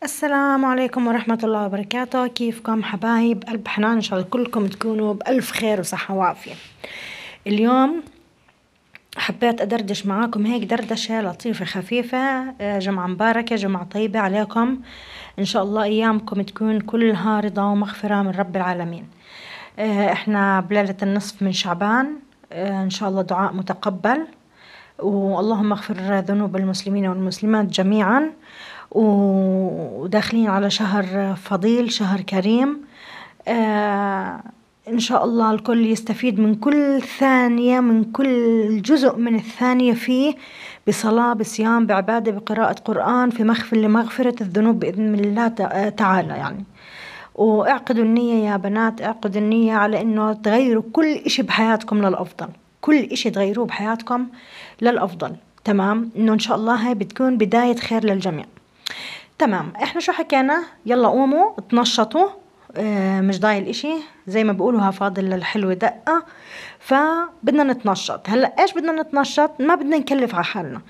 السلام عليكم ورحمة الله وبركاته. كيفكم حبايب قلب حنان؟ إن شاء الله كلكم تكونوا بألف خير وصحة وعافية. اليوم حبيت أدردش معاكم هيك دردشة لطيفة خفيفة. جمعة مباركة، جمعة طيبة عليكم. إن شاء الله أيامكم تكون كلها رضا ومغفرة من رب العالمين. إحنا بليلة النصف من شعبان. إن شاء الله دعاء متقبل، واللهم اغفر ذنوب المسلمين والمسلمات جميعا. وداخلين على شهر فضيل، شهر كريم. إن شاء الله الكل يستفيد من كل ثانية، من كل جزء من الثانية فيه، بصلاة، بصيام، بعبادة، بقراءة قرآن، في لمغفرة الذنوب بإذن الله تعالى يعني. واعقدوا النية يا بنات، اعقدوا النية على إنه تغيروا كل إشي بحياتكم للأفضل، كل إشي تغيروه بحياتكم للأفضل. تمام؟ إنه إن شاء الله هاي بتكون بداية خير للجميع. تمام، احنا شو حكينا؟ يلا قوموا اتنشطوا. مش ضايل اشي، زي ما بيقولوا فاضل للحلو دقة. فبدنا نتنشط. هلا ايش بدنا نتنشط؟ ما بدنا نكلف على حالنا.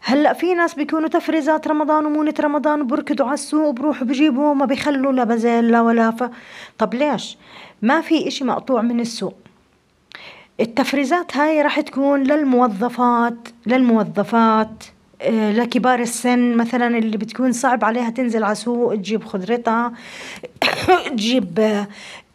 هلا في ناس بيكونوا تفريزات رمضان ومونة رمضان وبركضوا على السوق وبروحوا بيجيبوا، ما بيخلوا لا بزل لا ولا طب ليش؟ ما في اشي مقطوع من السوق. التفريزات هاي راح تكون للموظفات، لكبار السن مثلا اللي بتكون صعب عليها تنزل على سوق تجيب خضرتها تجيب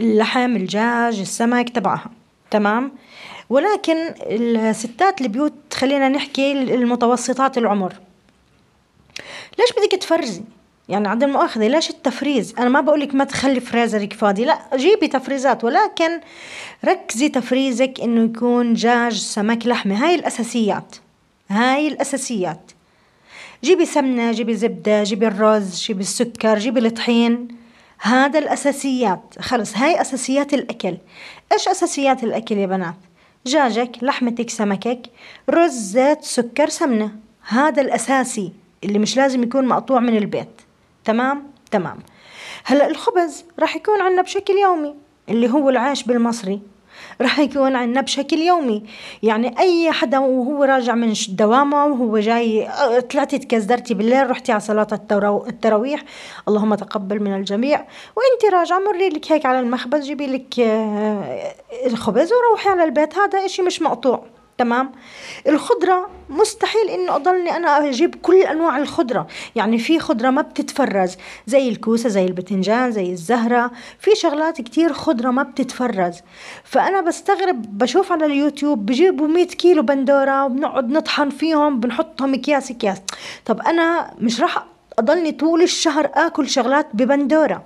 اللحم، الدجاج، السمك تبعها. تمام؟ ولكن الستات البيوت، خلينا نحكي المتوسطات العمر، ليش بدك تفرزي؟ يعني عدم المؤاخذة، ليش التفريز؟ أنا ما بقولك ما تخلي فريزرك فاضي، لا جيبي تفريزات، ولكن ركزي تفريزك إنه يكون دجاج، سمك، لحمة. هاي الأساسيات. جيبي سمنة، جيبي زبدة، جيبي الرز، جيبي السكر، جيبي الطحين. هذا الأساسيات. خلص، هاي أساسيات الأكل. إيش أساسيات الأكل يا بنات؟ دجاجك، لحمتك، سمكك، رز، زيت، سكر، سمنة. هذا الأساسي اللي مش لازم يكون مقطوع من البيت. تمام. هلأ الخبز راح يكون عنا بشكل يومي، اللي هو العيش بالمصري، راح يكون عنا بشكل يومي. يعني أي حدا وهو راجع من دوامه وهو جاي، طلعتي تكزدرتي بالليل، رحتي على صلاة التراويح، اللهم تقبل من الجميع، وانتي راجعة مري لك هيك على المخبز، جيبي لك الخبز وروحي على البيت. هذا اشي مش مقطوع. تمام. الخضرة مستحيل انه اضلني انا اجيب كل انواع الخضرة. يعني في خضرة ما بتتفرز، زي الكوسة، زي البتنجان، زي الزهرة. في شغلات كتير خضرة ما بتتفرز. فانا بستغرب، بشوف على اليوتيوب بجيبوا 100 كيلو بندورة وبنقعد نطحن فيهم، بنحطهم اكياس. طب انا مش راح اضلني طول الشهر اكل شغلات ببندورة.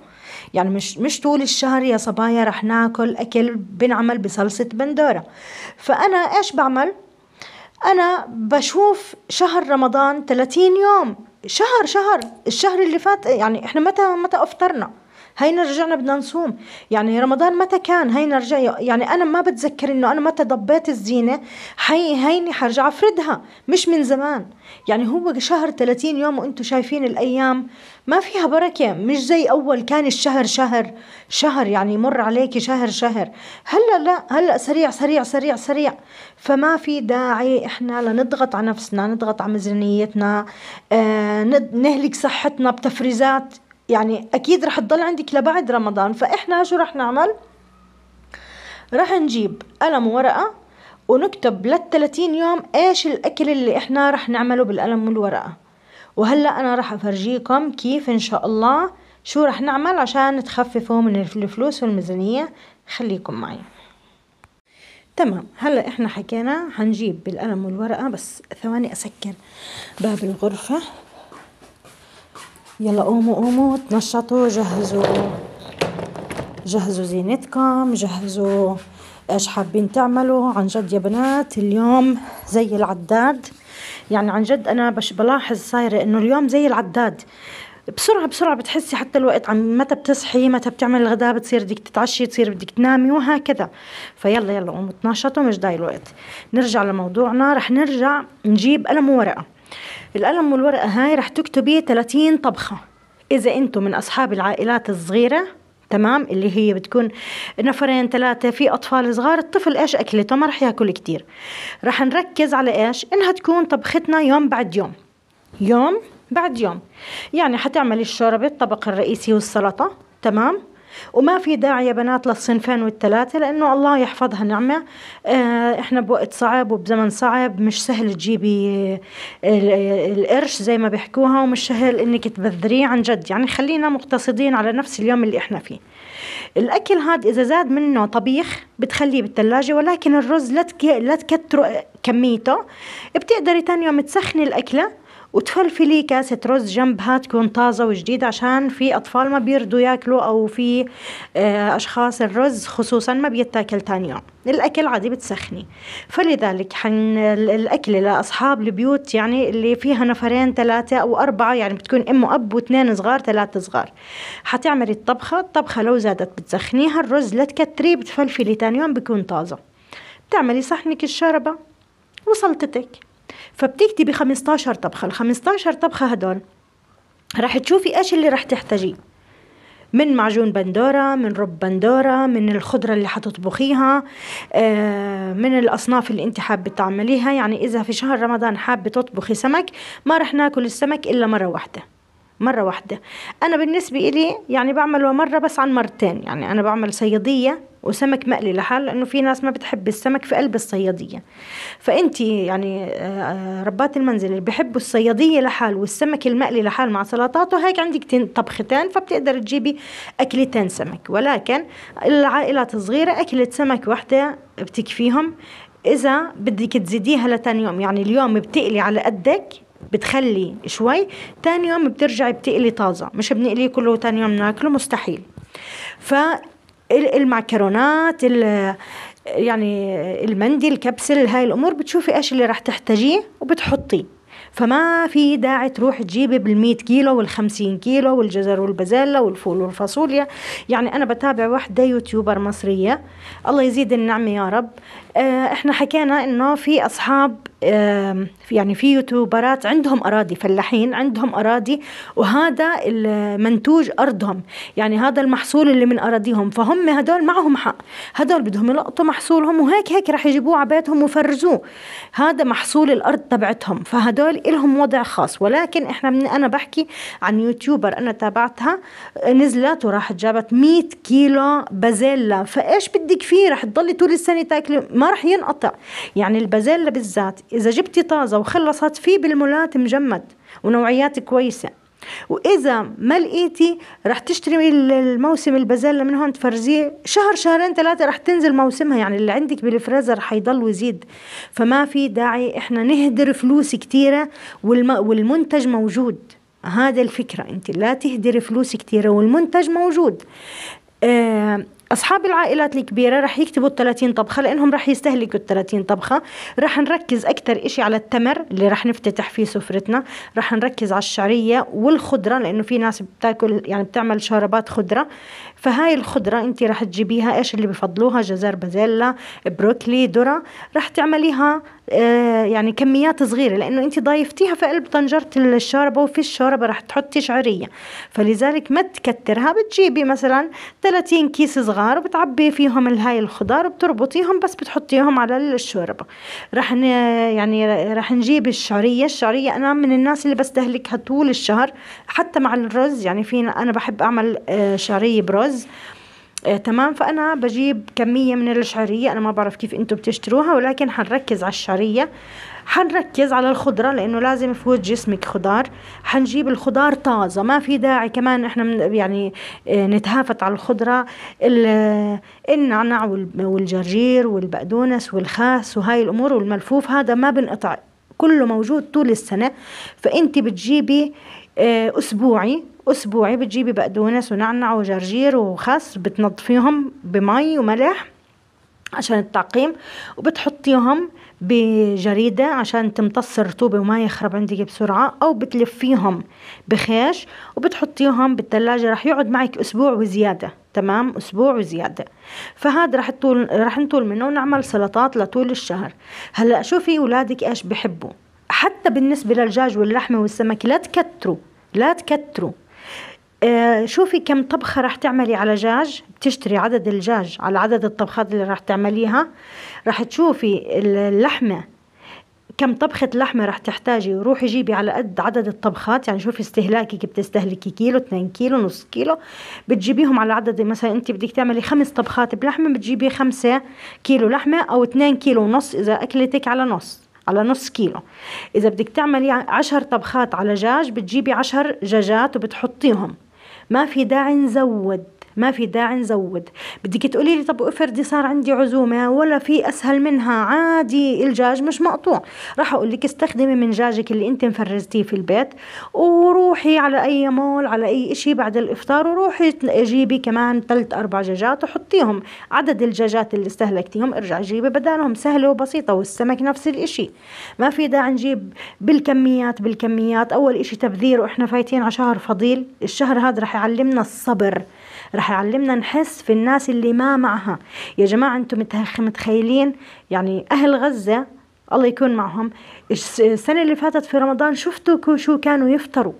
يعني مش طول الشهر يا صبايا رح ناكل أكل بنعمل بصلصة بندورة. فأنا إيش بعمل؟ أنا بشوف شهر رمضان 30 يوم، شهر الشهر اللي فات، يعني إحنا متى أفطرنا؟ هينا رجعنا بدنا نصوم. يعني رمضان متى كان؟ هينا رجع. يعني أنا ما بتذكر إنه أنا متى ضبيت الزينة. هيني حرجع أفردها، مش من زمان. يعني هو شهر 30 يوم، وأنتوا شايفين الأيام ما فيها بركة، مش زي أول كان الشهر شهر يعني يمر عليك شهر. هلا لا، هلا سريع. فما في داعي إحنا لنضغط على نفسنا، نضغط على ميزانيتنا، نهلك صحتنا بتفريزات. يعني أكيد رح تضل عندك لبعد رمضان. فإحنا شو رح نعمل؟ رح نجيب قلم وورقة ونكتب لل30 يوم إيش الأكل اللي إحنا رح نعمله بالقلم والورقة. وهلأ أنا رح أفرجيكم كيف إن شاء الله شو رح نعمل عشان تخففوا من الفلوس والميزانية. خليكم معي. تمام. هلأ إحنا حكينا هنجيب بالقلم والورقة. بس ثواني أسكر باب الغرفة. يلا قوموا تنشطوا، جهزوا زينتكم، جهزوا ايش حابين تعملوا. عن جد يا بنات اليوم زي العداد. يعني عن جد انا بلاحظ صايرة انه اليوم زي العداد، بسرعة بتحسي حتى الوقت عن متى بتصحي، متى بتعمل الغداء، بتصير بدك تتعشي، تصير بدك تنامي، وهكذا. فيلا قوموا تنشطوا، مش ضايل الوقت. نرجع لموضوعنا. رح نرجع نجيب قلم وورقة. القلم والورقة هاي رح تكتبي 30 طبخة. إذا أنتم من أصحاب العائلات الصغيرة، تمام، اللي هي بتكون نفرين 3، في أطفال صغار، الطفل إيش أكلته ما رح يأكل كتير. رح نركز على إيش؟ إنها تكون طبختنا يوم بعد يوم، بعد يوم. يعني حتعملي الشوربة، الطبق الرئيسي والسلطة، تمام. وما في داعي يا بنات للصنفين والثلاثة، لأنه الله يحفظها نعمة. إحنا بوقت صعب وبزمن صعب، مش سهل تجيبي القرش زي ما بيحكوها، ومش سهل إنك تبذريه عن جد. يعني خلينا مقتصدين على نفس اليوم اللي إحنا فيه. الأكل هاد إذا زاد منه طبيخ بتخليه بالثلاجة، ولكن الرز لا تكتروا كميته. بتقدري تاني يوم تسخني الأكلة وتفلفلي كاسة رز جنبها تكون طازة وجديدة، عشان في أطفال ما بيردوا ياكلوا، أو في أشخاص الرز خصوصا ما بيتاكل تاني يوم. الأكل عادي بتسخني. فلذلك الأكل لأصحاب البيوت يعني اللي فيها نفرين 3 أو 4، يعني بتكون أم وأب و2 صغار 3 صغار، حتعملي الطبخة لو زادت بتسخنيها. الرز لا تكتري، بتفلفلي تاني يوم بيكون طازة. بتعملي صحنك الشوربة وسلطتك، فبتكتبي 15 طبخة. ال15 طبخة هدول راح تشوفي ايش اللي راح تحتاجيه من معجون بندورة، من رب بندورة، من الخضرة اللي حتطبخيها، من الأصناف اللي انت حابة تعمليها. يعني إذا في شهر رمضان حابة تطبخي سمك، ما رح ناكل السمك إلا مرة واحدة. أنا بالنسبة إلي يعني بعمله مرة بس عن مرتين. يعني أنا بعمل صيادية وسمك مقلي لحال، لأنه في ناس ما بتحب السمك في قلب الصيادية. فأنتي يعني ربات المنزل اللي بيحبوا الصيادية لحال والسمك المقلي لحال مع سلطاته، هيك عندك طبختين، فبتقدر تجيبي أكلتين سمك. ولكن العائلات الصغيرة أكلة سمك واحدة بتكفيهم. إذا بدك تزيديها لتاني يوم، يعني اليوم بتقلي على قدك، بتخلي شوي، تاني يوم بترجعي بتقلي طازة. مش بنقلي كله تاني يوم ناكله، مستحيل. فالمعكرونات يعني المندي، الكبسل، هاي الأمور بتشوفي إيش اللي راح تحتاجيه وبتحطيه. فما في داعي تروح تجيبي بال100 كيلو وال50 كيلو والجزر والبازلاء والفول والفاصوليا. يعني أنا بتابع واحدة يوتيوبر مصرية، الله يزيد النعمة يا رب. احنا حكينا انه في اصحاب يعني في يوتيوبرات عندهم اراضي، فلاحين عندهم اراضي، وهذا المنتوج ارضهم، يعني هذا المحصول اللي من اراضيهم. فهم هدول معهم حق، هدول بدهم يلقطوا محصولهم، وهيك راح يجيبوه على بيتهم ويفرزوه. هذا محصول الارض تبعتهم، فهدول لهم وضع خاص. ولكن انا بحكي عن يوتيوبر انا تابعتها، نزلت وراح جابت 100 كيلو بازيلا. فايش بدك فيه؟ راح تضلي طول السنه تاكلي، ما راح ينقطع. يعني البازيلا بالذات اذا جبتي طازه وخلصت فيه بالمولات مجمد ونوعيات كويسه. واذا ما لقيتي راح تشتري الموسم البازيلا من هون، تفرزيه شهر شهرين 3 راح تنزل موسمها. يعني اللي عندك بالفريزر حيضل ويزيد. فما في داعي احنا نهدر فلوس كتيره والمنتج موجود. هذا الفكره، انت لا تهدري فلوس كتيره والمنتج موجود. أصحاب العائلات الكبيرة رح يكتبوا 30 طبخة، لأنهم رح يستهلكوا 30 طبخة. رح نركز أكتر إشي على التمر اللي رح نفتتح فيه سفرتنا. رح نركز على الشعرية والخضرة، لأنه في ناس بتاكل يعني بتعمل شوربات خضرة. فهاي الخضرة أنت رح تجيبيها إيش اللي بفضلوها، جزر، بازيلا، بروكلي، ذرة. رح تعمليها يعني كميات صغيرة، لأنه أنت ضايفتيها في قلب طنجرة الشوربة، وفي الشوربة رح تحطي شعرية. فلذلك ما تكترها، بتجيبي مثلا 30 كيس صغار وبتعبي فيهم هاي الخضار وبتربطيهم، بس بتحطيهم على الشوربة. يعني رح نجيب الشعرية أنا من الناس اللي بستهلكها طول الشهر، حتى مع الرز. يعني أنا بحب أعمل شعرية برز، تمام. فأنا بجيب كمية من الشعرية، أنا ما بعرف كيف أنتوا بتشتروها، ولكن حنركز على الشعرية، حنركز على الخضرة لأنه لازم يفوت جسمك خضار. حنجيب الخضار طازة، ما في داعي كمان إحنا يعني نتهافت على الخضرة. النعنع والجرجير والبقدونس والخاس وهاي الأمور والملفوف، هذا ما بنقطع، كله موجود طول السنة. فأنت بتجيبي أسبوعي بتجيبي بقدونس ونعنع وجرجير وخس، بتنظفيهم بمي وملح عشان التعقيم، وبتحطيهم بجريدة عشان تمتص الرطوبة وما يخرب عندك بسرعة، أو بتلفيهم بخيش وبتحطيهم بالثلاجة. رح يقعد معك أسبوع وزيادة، تمام، أسبوع وزيادة. فهذا رح نطول منه ونعمل سلطات لطول الشهر. هلأ شوفي أولادك إيش بحبوا، حتى بالنسبة للدجاج واللحمة والسمك لا تكتروا. شوفي كم طبخة راح تعملي على دجاج، بتشتري عدد الدجاج على عدد الطبخات اللي راح تعمليها. راح تشوفي اللحمة كم طبخة لحمة رح تحتاجي، وروحي جيبي على قد عدد الطبخات. يعني شوفي استهلاكك، بتستهلكي كيلو، 2 كيلو، نص كيلو، بتجيبيهم على عدد. مثلا انت بدك تعملي 5 طبخات بلحمة، بتجيبي 5 كيلو لحمة، او 2 كيلو ونص اذا اكلتك على نص كيلو. اذا بدك تعملي 10 طبخات على دجاج، بتجيبي 10 دجاجات وبتحطيهم. ما في داعي نزود، ما في داعي نزود. بدك تقولي لي طب افرضي صار عندي عزومة، ولا في اسهل منها؟ عادي، الدجاج مش مقطوع. راح اقول لك استخدمي من دجاجك اللي انت مفرزتيه في البيت، وروحي على اي مول، على اي اشي بعد الافطار، وروحي جيبي كمان 3-4 دجاجات وحطيهم عدد الدجاجات اللي استهلكتيهم، ارجعي جيبي بدالهم. سهلة وبسيطة. والسمك نفس الاشي. ما في داعي نجيب بالكميات. اول اشي تبذير، واحنا فايتين على شهر فضيل. الشهر هذا رح يعلمنا الصبر، رح يعلمنا نحس في الناس اللي ما معها. يا جماعة انتم متخيلين؟ يعني اهل غزة الله يكون معهم، السنة اللي فاتت في رمضان شفتوا شو كانوا يفطروا؟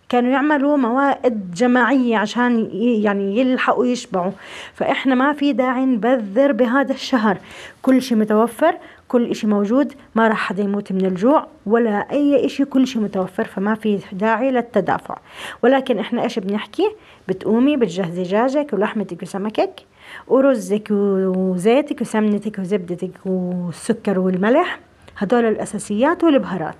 كانوا يعملوا موائد جماعية عشان يعني يلحقوا يشبعوا. فإحنا ما في داعي نبذر بهذا الشهر. كل شيء متوفر، كل إشي موجود، ما راح حدا يموت من الجوع ولا أي إشي، كل شيء متوفر. فما في داعي للتدافع. ولكن إحنا إيش بنحكي؟ بتقومي بتجهزي دجاجك ولحمتك وسمكك ورزك وزيتك وسمنتك وزبدتك والسكر والملح، هدول الأساسيات والبهارات.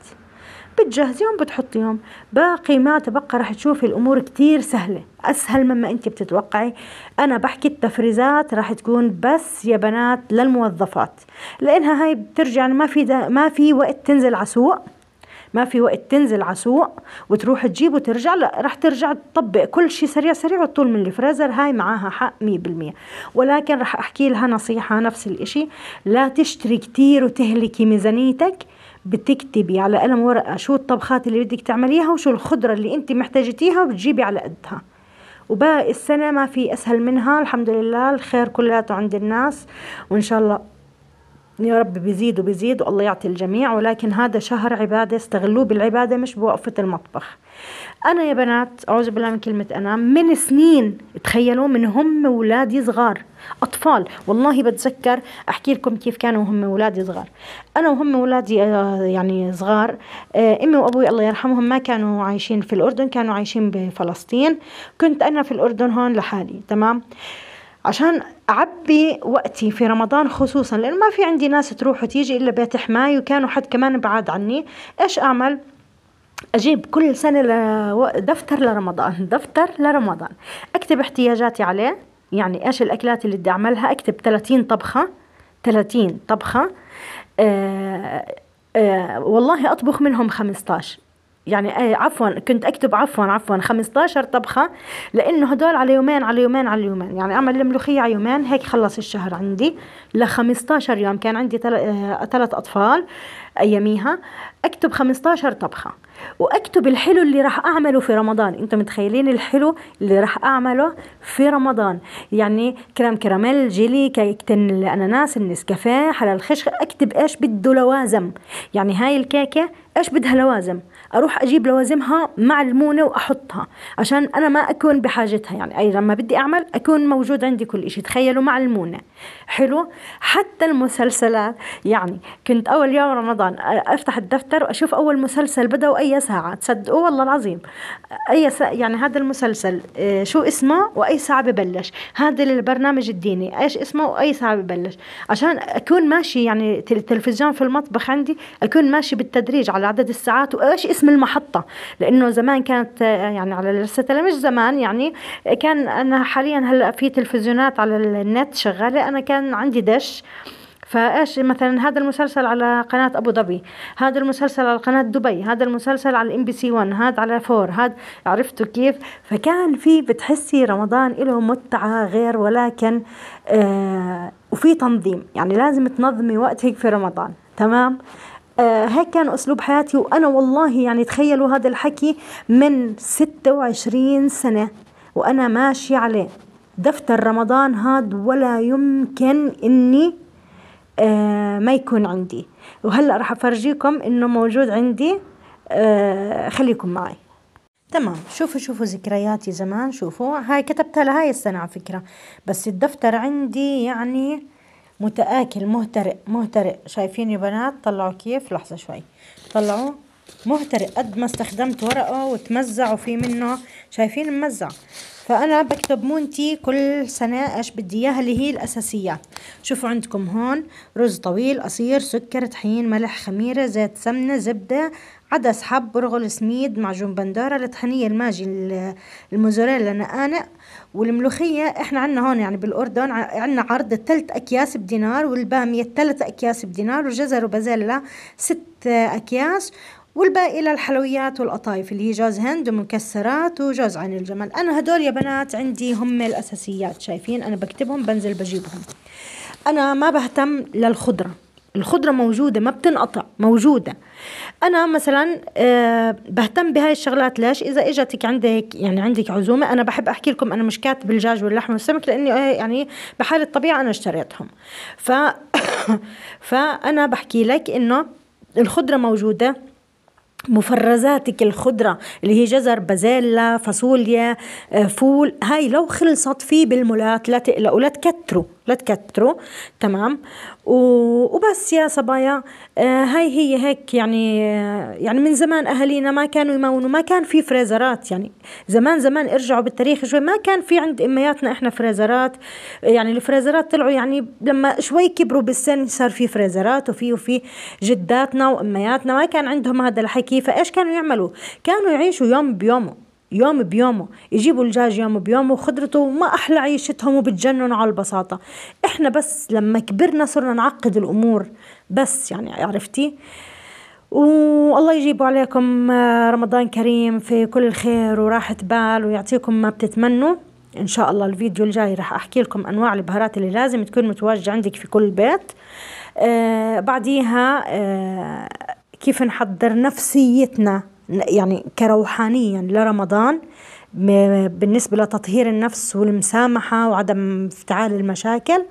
بتجهزيهم بتحطيهم. باقي ما تبقى رح تشوفي الأمور كتير سهلة، أسهل مما أنت بتتوقعي. أنا بحكي التفريزات رح تكون بس يا بنات للموظفات، لأنها هاي بترجع ما في وقت تنزل عسوق، ما في وقت تنزل عسوق وتروح تجيب وترجع. لا، رح ترجع تطبق كل شيء سريع سريع وتطول من الفريزر. هاي معاها حق 100%. ولكن رح أحكي لها نصيحة نفس الإشي: لا تشتري كتير وتهلكي ميزانيتك. بتكتبي على قلم ورقة شو الطبخات اللي بدك تعمليها وشو الخضرة اللي انت محتاجتيها وبتجيبي على قدها. وباقي السنة ما في أسهل منها. الحمد لله الخير كلياته عند الناس، وإن شاء الله يا رب بيزيد وبيزيد، والله يعطي الجميع. ولكن هذا شهر عبادة، استغلوه بالعبادة مش بوقفة المطبخ. أنا يا بنات أعوذ بالله من كلمة أنا، من سنين تخيلوا من هم ولادي صغار أطفال، والله بتذكر أحكي لكم كيف كانوا هم ولادي صغار. أنا وهم ولادي يعني صغار، أمي وأبوي الله يرحمهم ما كانوا عايشين في الأردن، كانوا عايشين بفلسطين. كنت أنا في الأردن هون لحالي، تمام، عشان أعبي وقتي في رمضان خصوصا، لأنه ما في عندي ناس تروح وتيجي إلا بيت حماي، وكانوا حد كمان بعاد عني. إيش أعمل؟ أجيب كل سنة دفتر لرمضان، دفتر لرمضان، أكتب احتياجاتي عليه. يعني إيش الأكلات اللي بدي أعملها، أكتب 30 طبخة، 30 طبخة. والله أطبخ منهم 15. يعني عفوا كنت أكتب عفوا 15 طبخة، لأنه هدول على يومين على يومين على يومين. يعني أعمل الملوخية على يومين، هيك خلص الشهر عندي ل15 يوم. كان عندي 3 أطفال أياميها. أكتب 15 طبخة، وأكتب الحلو اللي راح أعمله في رمضان. أنتم متخيلين الحلو اللي راح أعمله في رمضان؟ يعني كريم كراميل، جيلي، كيكة الأناناس، النسكافيه، حلال خشخ. أكتب إيش بده لوازم. يعني هاي الكيكة إيش بدها لوازم، أروح أجيب لوازمها مع المونة وأحطها عشان أنا ما أكون بحاجتها. يعني أي لما بدي أعمل أكون موجود عندي كل إشي. تخيلوا مع المونة. حلو. حتى المسلسلات، يعني كنت أول يوم رمضان أفتح الدفتر وأشوف أول مسلسل بدأ وأي ساعة. تصدقوا والله العظيم أي ساعة، يعني هذا المسلسل شو اسمه وأي ساعة ببلش، هذا البرنامج الديني إيش اسمه وأي ساعة ببلش، عشان أكون ماشي. يعني التلفزيون في المطبخ عندي أكون ماشي بالتدريج على عدد الساعات وإيش اسم المحطة. لأنه زمان كانت يعني على الرستة، مش زمان يعني، كان أنا حاليا هلأ في تلفزيونات على النت شغالة، أنا كان عندي دش. فايش مثلا هذا المسلسل على قناة ابو ظبي، هذا المسلسل على قناة دبي، هذا المسلسل على الام بي سي 1، هذا على 4، هذا. عرفتوا كيف؟ فكان في بتحسي رمضان له متعة غير. ولكن وفي تنظيم، يعني لازم تنظمي وقتك في رمضان، تمام. هيك كان أسلوب حياتي. وأنا والله يعني تخيلوا هذا الحكي من 26 سنة وأنا ماشي عليه. دفتر رمضان هاد ولا يمكن إني ما يكون عندي. وهلأ راح أفرجيكم إنه موجود عندي. خليكم معي. تمام. شوفوا ذكرياتي زمان. شوفوا هاي كتبتها لهاي السنة على فكرة، بس الدفتر عندي يعني متآكل مهترئ مهترئ. شايفين يا بنات؟ طلعوا كيف، لحظة شوي، طلعوا مهترئ قد ما استخدمت ورقه وتمزع وفي منه، شايفين ممزع. فأنا بكتب مونتي كل سنة إيش بدي إياها اللي هي الأساسيات. شوفوا عندكم هون رز طويل، قصير، سكر، طحين، ملح، خميرة، زيت، سمنة، زبدة، عدس، حب، برغل، سميد، معجون بندورة، الطحينية، الماجي، الموزاريلا، نقانق، والملوخية. احنا عنا هون يعني بالأردن عنا عرض 3 أكياس بدينار، والبامية 3 أكياس بدينار، وجزر وبازيلا 6 أكياس، والباقي للحلويات والقطايف اللي هي جوز هند ومكسرات وجوز عين الجمل. أنا هدول يا بنات عندي هم الأساسيات. شايفين أنا بكتبهم، بنزل بجيبهم. أنا ما بهتم للخضرة، الخضرة موجودة ما بتنقطع، موجودة. أنا مثلا بهتم بهاي الشغلات. ليش؟ إذا إجتك عندك يعني عندك عزومة، أنا بحب أحكي لكم أنا مش كاتب الدجاج واللحم والسمك لأني يعني بحال الطبيعة أنا اشتريتهم. فأنا بحكي لك إنه الخضرة موجودة. مفرزاتك الخضرة اللي هي جزر، بازيلا، فاصوليا، فول، هاي لو خلصت فيه بالمولات لا تقلقوا، لا تكتروا لا تكتروا. تمام. وبس يا صبايا. هاي هي هيك يعني. يعني من زمان أهالينا ما كانوا يمونوا، ما كان في فريزرات. يعني زمان ارجعوا بالتاريخ شوي، ما كان في عند إمياتنا إحنا فريزرات. يعني الفريزرات طلعوا يعني لما شوي كبروا بالسن صار في فريزرات، وفي جداتنا وأمياتنا ما كان عندهم هذا الحكي. فإيش كانوا يعملوا؟ كانوا يعيشوا يوم بيومه، يوم بيومه، يجيبوا الدجاج يوم بيومه وخضرته، وما أحلى عيشتهم وبتجننوا على البساطة. إحنا بس لما كبرنا صرنا نعقد الأمور بس، يعني عرفتي. والله يجيبوا عليكم رمضان كريم في كل خير وراحة بال، ويعطيكم ما بتتمنوا إن شاء الله. الفيديو الجاي رح أحكي لكم أنواع البهارات اللي لازم تكون متواجدة عندك في كل بيت. بعديها كيف نحضر نفسيتنا يعني كروحانيا لرمضان بالنسبة لتطهير النفس والمسامحة وعدم افتعال المشاكل،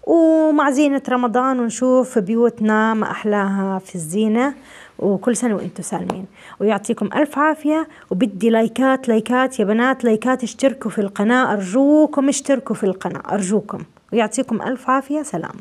ومع زينة رمضان، ونشوف بيوتنا ما أحلاها في الزينة. وكل سنة وانتم سالمين، ويعطيكم ألف عافية. وبدي لايكات لايكات يا بنات، لايكات، اشتركوا في القناة أرجوكم، اشتركوا في القناة أرجوكم، ويعطيكم ألف عافية. سلام.